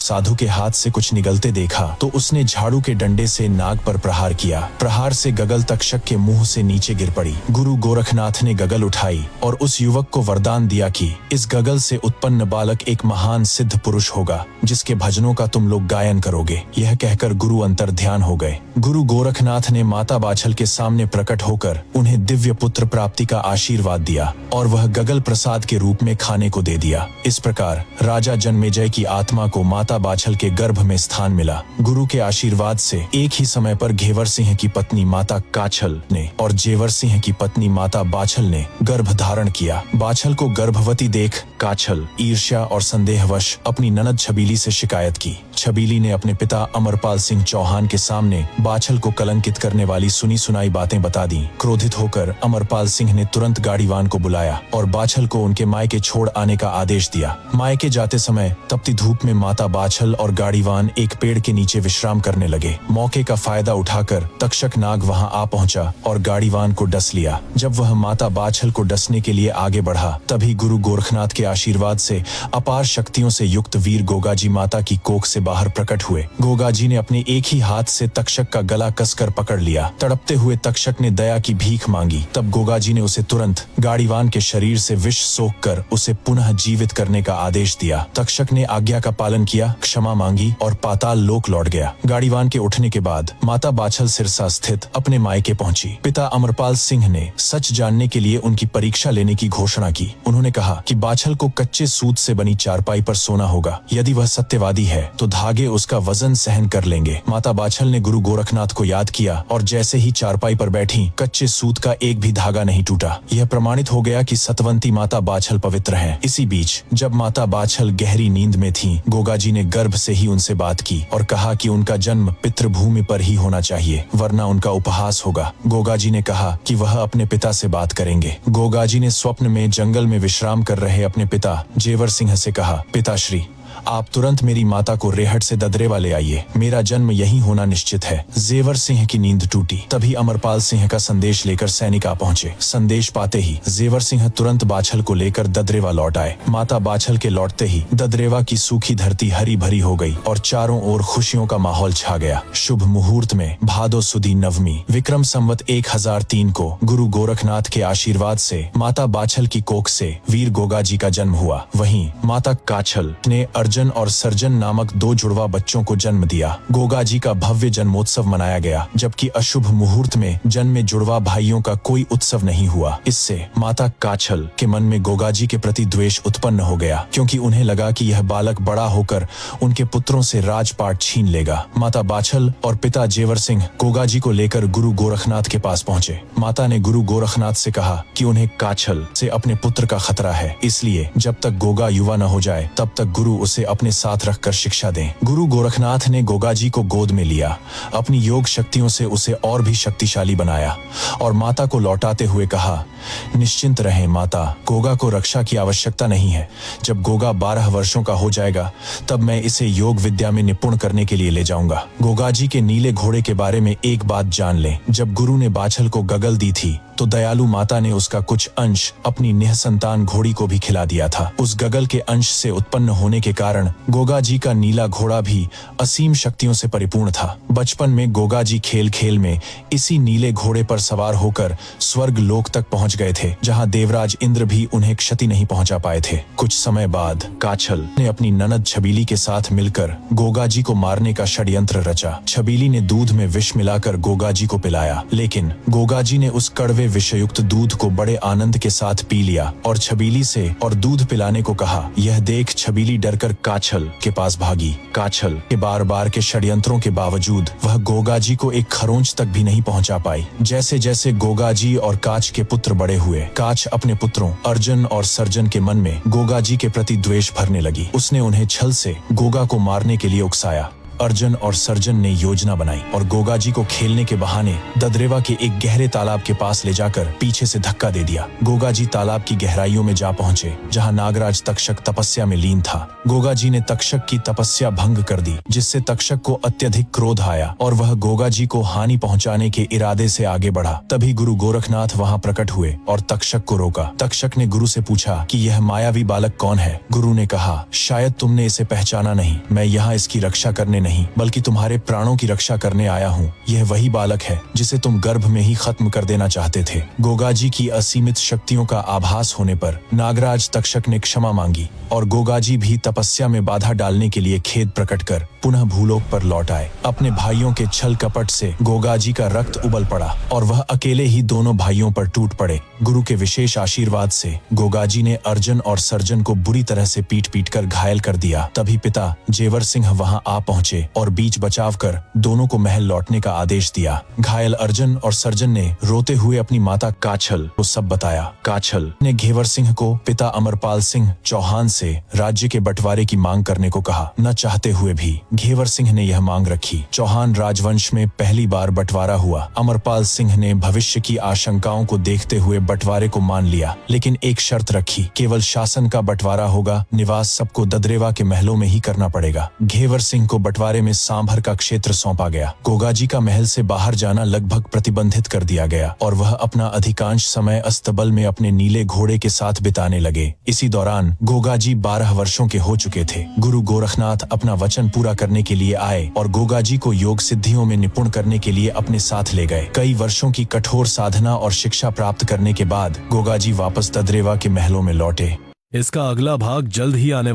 साधु के हाथ से कुछ निगलते देखा तो उसने झाड़ू के डंडे से नाग पर प्रहार किया। प्रहार से गगल तक्षक के मुंह से नीचे गिर पड़ी। गुरु गोरखनाथ ने गगल उठाई और उस युवक को वरदान दिया कि इस गगल से उत्पन्न बालक एक महान सिद्ध पुरुष होगा जिसके भजनों का तुम लोग गायन करोगे। यह कहकर गुरु अंतर ध्यान हो गए। गुरु गोरखनाथ ने माता बाछल के सामने प्रकट होकर उन्हें दिव्य पुत्र प्राप्ति का आशीर्वाद दिया और वह गगल प्रसाद के रूप में खाने को दे दिया। इस प्रकार राजा जन्मेजय की आत्मा को माता बाछल के गर्भ में स्थान मिला। गुरु के आशीर्वाद से एक ही समय पर घेवर सिंह की पत्नी माता काछल ने और जेवर सिंह की पत्नी माता बाछल ने गर्भ धारण किया। बाछल को गर्भवती देख काछल ईर्ष्या और संदेहवश अपनी ननद छबीली से शिकायत की। छबीली ने अपने पिता अमरपाल सिंह चौहान के सामने बाछल को कलंकित करने वाली सुनी सुनाई बातें बता दी। क्रोधित होकर अमरपाल सिंह ने तुरंत गाड़ीवान को बुलाया और बाछल को उनके मायके छोड़ आने का आदेश दिया। मायके जाते समय तपती धूप में माता बाछल और गाड़ीवान एक पेड़ के नीचे विश्राम करने लगे। मौके का फायदा उठाकर तक्षक नाग वहां आ पहुंचा और गाड़ीवान को डस लिया। जब वह माता बाछल को डसने के लिए आगे बढ़ा तभी गुरु गोरखनाथ के आशीर्वाद से अपार शक्तियों से युक्त वीर गोगाजी माता की कोख से बाहर प्रकट हुए। गोगाजी ने अपने एक ही हाथ से तक्षक का गला कसकर पकड़ लिया। तड़पते हुए तक्षक ने दया की भीख मांगी। तब गोगाजी ने उसे तुरंत गाड़ीवान के शरीर से विष सोख कर उसे पुनः जीवित करने का आदेश दिया। तक्षक ने आज्ञा का पालन किया, क्षमा मांगी और पाताल लोक लौट गया। गाड़ीवान के उठने के बाद माता बाछल सिरसा स्थित अपने मायके पहुंची। पिता अमरपाल सिंह ने सच जानने के लिए उनकी परीक्षा लेने की घोषणा की। उन्होंने कहा कि बाछल को कच्चे सूत से बनी चारपाई पर सोना होगा। यदि वह सत्यवादी है तो धागे उसका वजन सहन कर लेंगे। माता बाछल ने गुरु गोरखनाथ को याद किया और जैसे ही चारपाई पर बैठी कच्चे सूत का एक भी धागा नहीं टूटा। यह प्रमाणित हो गया कि सतवंती माता बाछल पवित्र है। इसी बीच जब माता बाछल गहरी नींद में थी, गोगाजी ने गर्भ से ही उनसे बात की और कहा कि उनका जन्म पितृभूमि पर ही होना चाहिए वरना उनका उपहास होगा। गोगाजी ने कहा कि वह अपने पिता से बात करेंगे। गोगाजी ने स्वप्न में जंगल में विश्राम कर रहे अपने पिता जेवर सिंह से कहा, पिताश्री आप तुरंत मेरी माता को रेहट से ददरेवा ले आइए। मेरा जन्म यहीं होना निश्चित है। जेवर सिंह की नींद टूटी। तभी अमरपाल सिंह का संदेश लेकर सैनिक आ पहुंचे। संदेश पाते ही जेवर सिंह तुरंत बाछल को लेकर ददरेवा लौट आए। माता बाछल के लौटते ही ददरेवा की सूखी धरती हरी भरी हो गई और चारों ओर खुशियों का माहौल छा गया। शुभ मुहूर्त में भादो सुदी नवमी विक्रम संवत 1003 को गुरु गोरखनाथ के आशीर्वाद से माता बाछल की कोख से वीर गोगाजी का जन्म हुआ। वहीं माता काछल ने अर्जन और सर्जन नामक 2 जुड़वा बच्चों को जन्म दिया। गोगाजी का भव्य जन्मोत्सव मनाया गया, जबकि अशुभ मुहूर्त में जन्मे जुड़वा भाइयों का कोई उत्सव नहीं हुआ। इससे माता काछल के मन में गोगाजी के प्रति द्वेष उत्पन्न हो गया, क्योंकि उन्हें लगा कि यह बालक बड़ा होकर उनके पुत्रों से राजपाट छीन लेगा। माता बाछल और पिता जेवर सिंह गोगाजी को लेकर गुरु गोरखनाथ के पास पहुंचे। माता ने गुरु गोरखनाथ से कहा कि उन्हें काछल से अपने पुत्र का खतरा है, इसलिए जब तक गोगा युवा न हो जाए तब तक गुरु उसे अपने साथ रखकर शिक्षा दें। गुरु गोरखनाथ ने गोगाजी को गोद में लिया, अपनी योग शक्तियों से उसे और भी शक्तिशाली बनाया और माता को लौटाते हुए कहा, निश्चिंत रहें माता, गोगा को रक्षा की आवश्यकता नहीं है। जब गोगा 12 वर्षों का हो जाएगा तब मैं इसे योग विद्या में निपुण करने के लिए ले जाऊंगा। गोगाजी के नीले घोड़े के बारे में एक बात जान लें, जब गुरु ने बाछल को गगल दी थी तो दयालु माता ने उसका कुछ अंश अपनी निःसंतान घोड़ी को भी खिला दिया था। उस गगल के अंश से उत्पन्न होने के कारण गोगाजी का नीला घोड़ा भी असीम शक्तियों से परिपूर्ण था। बचपन में गोगाजी खेल खेल में इसी नीले घोड़े पर सवार होकर स्वर्ग लोक तक पहुंच गए थे, जहां देवराज इंद्र भी उन्हें क्षति नहीं पहुंचा पाए थे। कुछ समय बाद काछल ने अपनी ननद छबीली के साथ मिलकर गोगाजी को मारने का षड्यंत्र रचा। छबीली ने दूध में विष मिलाकर गोगाजी को पिलाया, लेकिन गोगाजी ने उस कड़वे विषयुक्त दूध को बड़े आनंद के साथ पी लिया और छबीली से और दूध पिलाने को कहा। यह देख छबीली डरकर काछल के पास भागी। काछल के बार बार के षड्यंत्रों के बावजूद वह गोगाजी को एक खरोंच तक भी नहीं पहुंचा पाई। जैसे जैसे गोगाजी और काछ के पुत्र बड़े हुए, काछ अपने पुत्रों अर्जन और सर्जन के मन में गोगाजी के प्रति द्वेष भरने लगी। उसने उन्हें छल से गोगा को मारने के लिए उकसाया। अर्जुन और सर्जन ने योजना बनाई और गोगाजी को खेलने के बहाने ददरेवा के एक गहरे तालाब के पास ले जाकर पीछे से धक्का दे दिया। गोगाजी तालाब की गहराइयों में जा पहुंचे जहां नागराज तक्षक तपस्या में लीन था। गोगाजी ने तक्षक की तपस्या भंग कर दी, जिससे तक्षक को अत्यधिक क्रोध आया और वह गोगाजी को हानि पहुंचाने के इरादे से आगे बढ़ा। तभी गुरु गोरखनाथ वहां प्रकट हुए और तक्षक को रोका। तक्षक ने गुरु से पूछा कि यह मायावी बालक कौन है। गुरु ने कहा, शायद तुमने इसे पहचाना नहीं। मैं यहाँ इसकी रक्षा करने नहीं बल्कि तुम्हारे प्राणों की रक्षा करने आया हूँ। यह वही बालक है जिसे तुम गर्भ में ही खत्म कर देना चाहते थे। गोगाजी की असीमित शक्तियों का आभास होने पर नागराज तक्षक ने क्षमा मांगी और गोगाजी भी तपस्या में बाधा डालने के लिए खेद प्रकट कर पुनः भूलोक पर लौट आए। अपने भाइयों के छल कपट से गोगाजी का रक्त उबल पड़ा और वह अकेले ही दोनों भाइयों पर टूट पड़े। गुरु के विशेष आशीर्वाद से गोगाजी ने अर्जुन और सर्जन को बुरी तरह से पीट कर घायल कर दिया। तभी पिता जेवर सिंह वहां आ पहुंचे और बीच बचाव कर दोनों को महल लौटने का आदेश दिया। घायल अर्जुन और सर्जन ने रोते हुए अपनी माता काछल को सब बताया। काछल ने घेवर सिंह को पिता अमरपाल सिंह चौहान से राज्य के बंटवारे की मांग करने को कहा। न चाहते हुए भी घेवर सिंह ने यह मांग रखी। चौहान राजवंश में पहली बार बंटवारा हुआ। अमरपाल सिंह ने भविष्य की आशंकाओं को देखते हुए बंटवारे को मान लिया, लेकिन एक शर्त रखी, केवल शासन का बंटवारा होगा, निवास सबको ददरेवा के महलों में ही करना पड़ेगा। घेवर सिंह को बंटवारे में सांभर का क्षेत्र सौंपा गया। गोगाजी का महल से बाहर जाना लगभग प्रतिबंधित कर दिया गया और वह अपना अधिकांश समय अस्तबल में अपने नीले घोड़े के साथ बिताने लगे। इसी दौरान गोगाजी 12 वर्षों के हो चुके थे। गुरु गोरखनाथ अपना वचन पूरा करने के लिए आए और गोगाजी को योग सिद्धियों में निपुण करने के लिए अपने साथ ले गए। कई वर्षों की कठोर साधना और शिक्षा प्राप्त करने के बाद गोगाजी वापस ददरेवा के महलों में लौटे। इसका अगला भाग जल्द ही आने